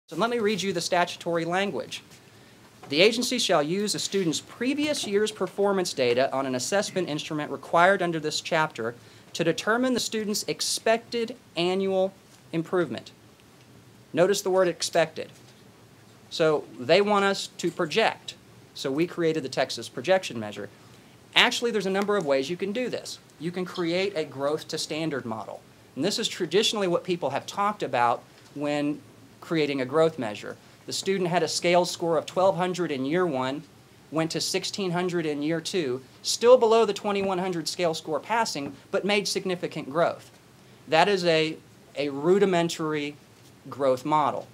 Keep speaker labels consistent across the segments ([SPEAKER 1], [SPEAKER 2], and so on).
[SPEAKER 1] So let me read you the statutory language. The agency shall use a student's previous year's performance data on an assessment instrument required under this chapter to determine the student's expected annual improvement. Notice the word expected. So they want us to project. So we created the Texas projection measure. Actually, there's a number of ways you can do this. You can create a growth to standard model. And this is traditionally what people have talked about when creating a growth measure. The student had a scale score of 1,200 in year one, went to 1,600 in year two, still below the 2,100 scale score passing, but made significant growth. That is a rudimentary growth model.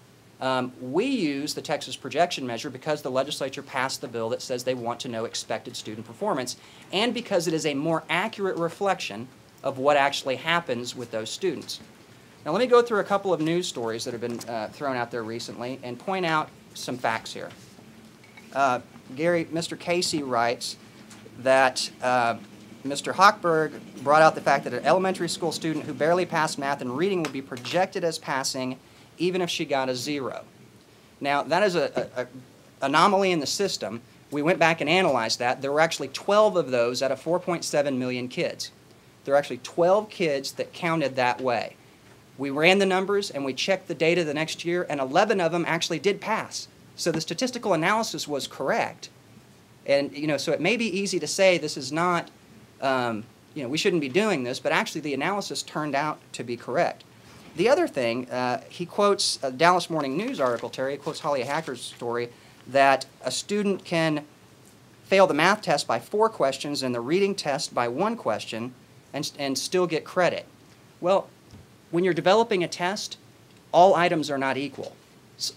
[SPEAKER 1] We use the Texas projection measure because the legislature passed the bill that says they want to know expected student performance, and because it is a more accurate reflection of what actually happens with those students. Now let me go through a couple of news stories that have been thrown out there recently and point out some facts here. Mr. Casey writes that Mr. Hochberg brought out the fact that an elementary school student who barely passed math and reading would be projected as passing even if she got a 0. Now that is an anomaly in the system. We went back and analyzed that. There were actually 12 of those out of 4.7 million kids. There are actually 12 kids that counted that way. We ran the numbers and we checked the data the next year, and 11 of them actually did pass. So the statistical analysis was correct. And so it may be easy to say this is not, we shouldn't be doing this, but actually the analysis turned out to be correct. The other thing, he quotes a Dallas Morning News article, Terry, he quotes Holly Hacker's story, that a student can fail the math test by 4 questions and the reading test by 1 question and still get credit. Well, when you're developing a test, all items are not equal.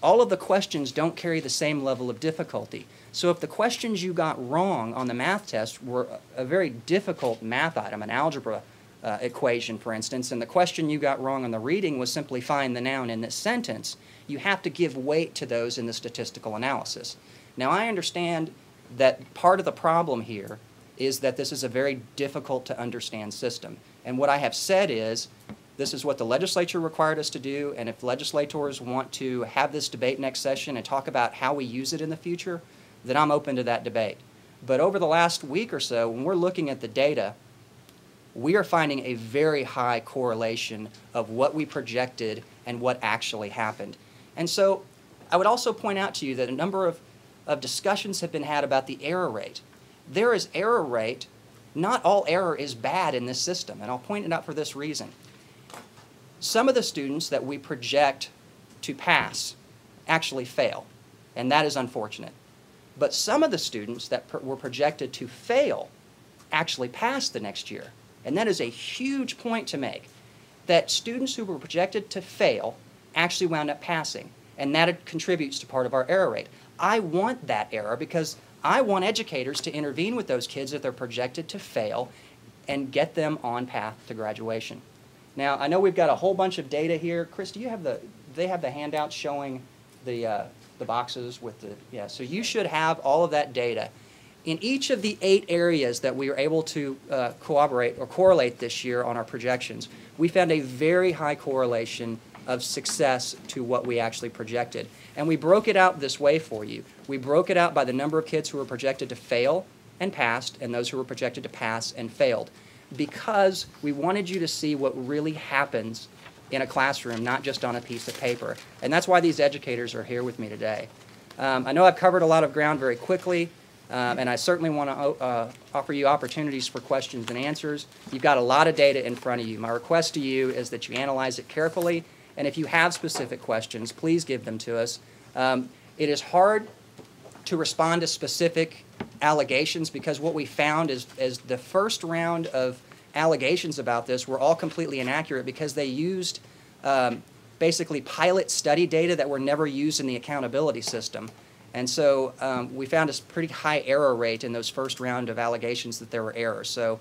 [SPEAKER 1] All of the questions don't carry the same level of difficulty. So if the questions you got wrong on the math test were a very difficult math item, an algebra equation, for instance, and the question you got wrong on the reading was simply find the noun in this sentence, you have to give weight to those in the statistical analysis. Now, I understand that part of the problem here is that this is a very difficult to understand system. And what I have said is, this is what the legislature required us to do, and if legislators want to have this debate next session and talk about how we use it in the future, then I'm open to that debate. But over the last week or so, when we're looking at the data, we are finding a very high correlation of what we projected and what actually happened. And so I would also point out to you that a number of discussions have been had about the error rate. There is error rate. Not all error is bad in this system, and I'll point it out for this reason. Some of the students that we project to pass actually fail, and that is unfortunate. But some of the students that were projected to fail actually pass the next year, and that is a huge point to make, that students who were projected to fail actually wound up passing, and that contributes to part of our error rate. I want that error because I want educators to intervene with those kids if they're projected to fail and get them on path to graduation. Now, I know we've got a whole bunch of data here. Chris, do they have the handouts showing the boxes with the, yeah, so you should have all of that data. In each of the 8 areas that we were able to correlate this year on our projections, we found a very high correlation of success to what we actually projected. And we broke it out this way for you. We broke it out by the number of kids who were projected to fail and passed, and those who were projected to pass and failed, because we wanted you to see what really happens in a classroom, not just on a piece of paper. And that's why these educators are here with me today. I know I've covered a lot of ground very quickly, and I certainly want to offer you opportunities for questions and answers. You've got a lot of data in front of you. My request to you is that you analyze it carefully, and if you have specific questions, please give them to us. It is hard to respond to specific allegations because what we found is the first round of allegations about this were all completely inaccurate because they used basically pilot study data that were never used in the accountability system. And so we found a pretty high error rate in those first round of allegations that there were errors. So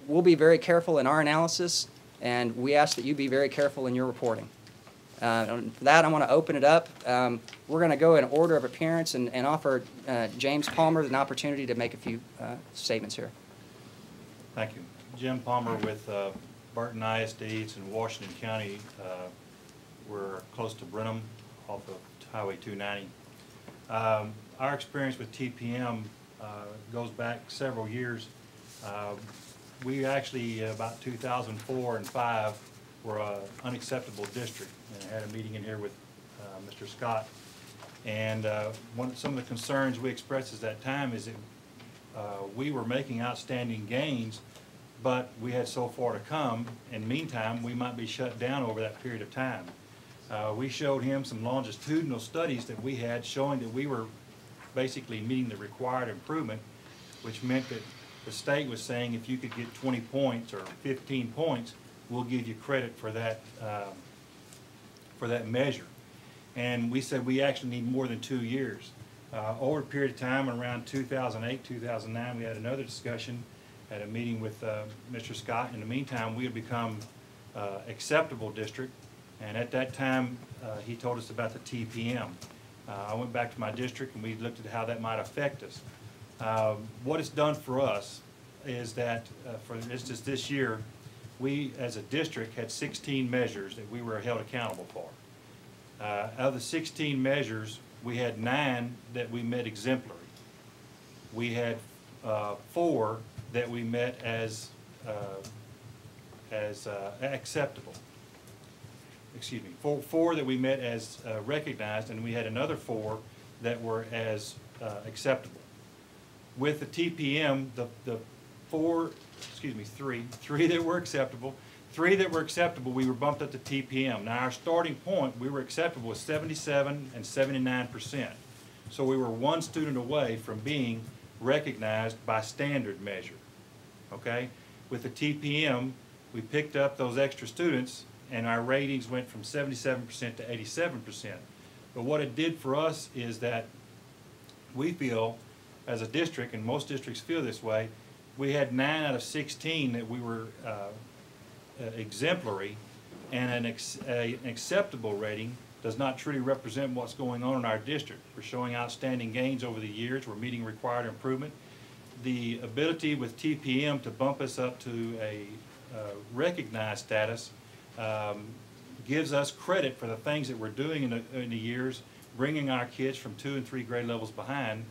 [SPEAKER 1] we'll be very careful in our analysis, and we ask that you be very careful in your reporting. For that, I want to open it up. We're going to go in order of appearance and offer James Palmer an opportunity to make a few statements here.
[SPEAKER 2] Thank you. Jim Palmer with Barton ISD. It's in Washington County. We're close to Brenham off of Highway 290. Our experience with TPM goes back several years. We actually, about 2004 and 5, were an unacceptable district, and I had a meeting in here with Mr. Scott. And some of the concerns we expressed at that time is that we were making outstanding gains, but we had so far to come. In the meantime, we might be shut down over that period of time. We showed him some longitudinal studies that we had showing that we were basically meeting the required improvement, which meant that the state was saying if you could get 20 points or 15 points, we'll give you credit for that measure. And we said we actually need more than 2 years. Over a period of time, around 2008, 2009, we had another discussion at a meeting with Mr. Scott. In the meantime, we had become acceptable district, and at that time, he told us about the TPM. I went back to my district and we looked at how that might affect us. What it's done for us is that, for instance, this year, we as a district had 16 measures that we were held accountable for. Out of the 16 measures, we had 9 that we met exemplary. We had 4 that we met as acceptable. Excuse me, 4 that we met as recognized, and we had another 4 that were as acceptable. With the TPM, the 3 that were acceptable, 3 that were acceptable, we were bumped up to TPM. Now our starting point, we were acceptable with 77 and 79%. So we were 1 student away from being recognized by standard measure, okay? With the TPM, we picked up those extra students and our ratings went from 77% to 87%. But what it did for us is that we feel, as a district, and most districts feel this way, we had 9 out of 16 that we were exemplary, and an acceptable rating does not truly represent what's going on in our district. We're showing outstanding gains over the years. We're meeting required improvement. The ability with TPM to bump us up to a recognized status gives us credit for the things that we're doing in the years, bringing our kids from 2 and 3 grade levels behind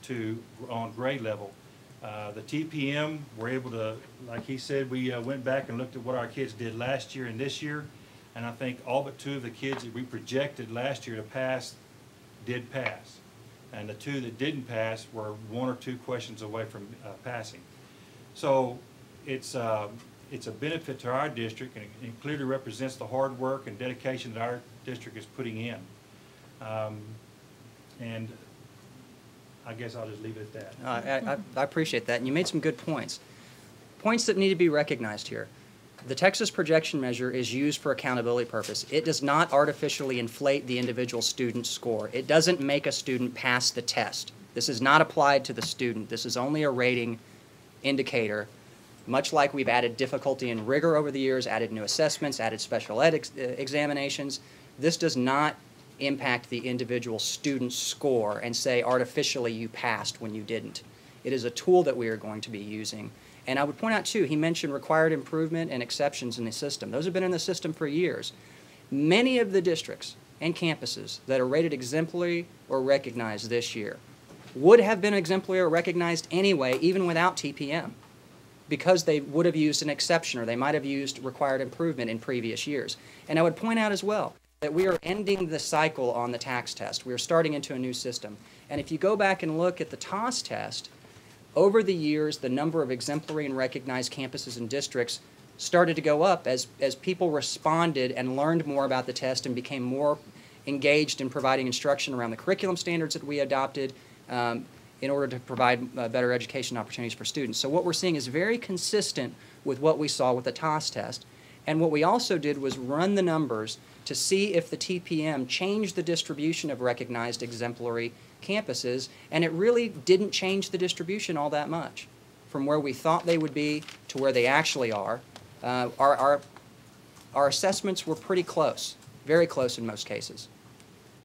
[SPEAKER 2] to on grade level. The TPM, we're able to, like he said, we went back and looked at what our kids did last year and this year, and I think all but 2 of the kids that we projected last year to pass did pass. And the 2 that didn't pass were 1 or 2 questions away from passing. So it's a benefit to our district, and it clearly represents the hard work and dedication that our district is putting in. And I guess I'll just leave it at that.
[SPEAKER 1] I appreciate that, and you made some good points. Points that need to be recognized here. The Texas projection measure is used for accountability purpose. It does not artificially inflate the individual student's score. It doesn't make a student pass the test. This is not applied to the student. This is only a rating indicator. Much like we've added difficulty and rigor over the years, added new assessments, added special ed examinations, this does not impact the individual student's score and say artificially you passed when you didn't. It is a tool that we are going to be using. And I would point out too, he mentioned required improvement and exceptions in the system. Those have been in the system for years. Many of the districts and campuses that are rated exemplary or recognized this year would have been exemplary or recognized anyway, even without TPM, because they would have used an exception or they might have used required improvement in previous years. And I would point out as well that we are ending the cycle on the TAKS test. We are starting into a new system. And if you go back and look at the TAS test, over the years, the number of exemplary and recognized campuses and districts started to go up as people responded and learned more about the test and became more engaged in providing instruction around the curriculum standards that we adopted in order to provide better education opportunities for students. So what we're seeing is very consistent with what we saw with the TAS test. And what we also did was run the numbers to see if the TPM changed the distribution of recognized exemplary campuses, and it really didn't change the distribution all that much from where we thought they would be to where they actually are. Our assessments were pretty close, very close in most cases.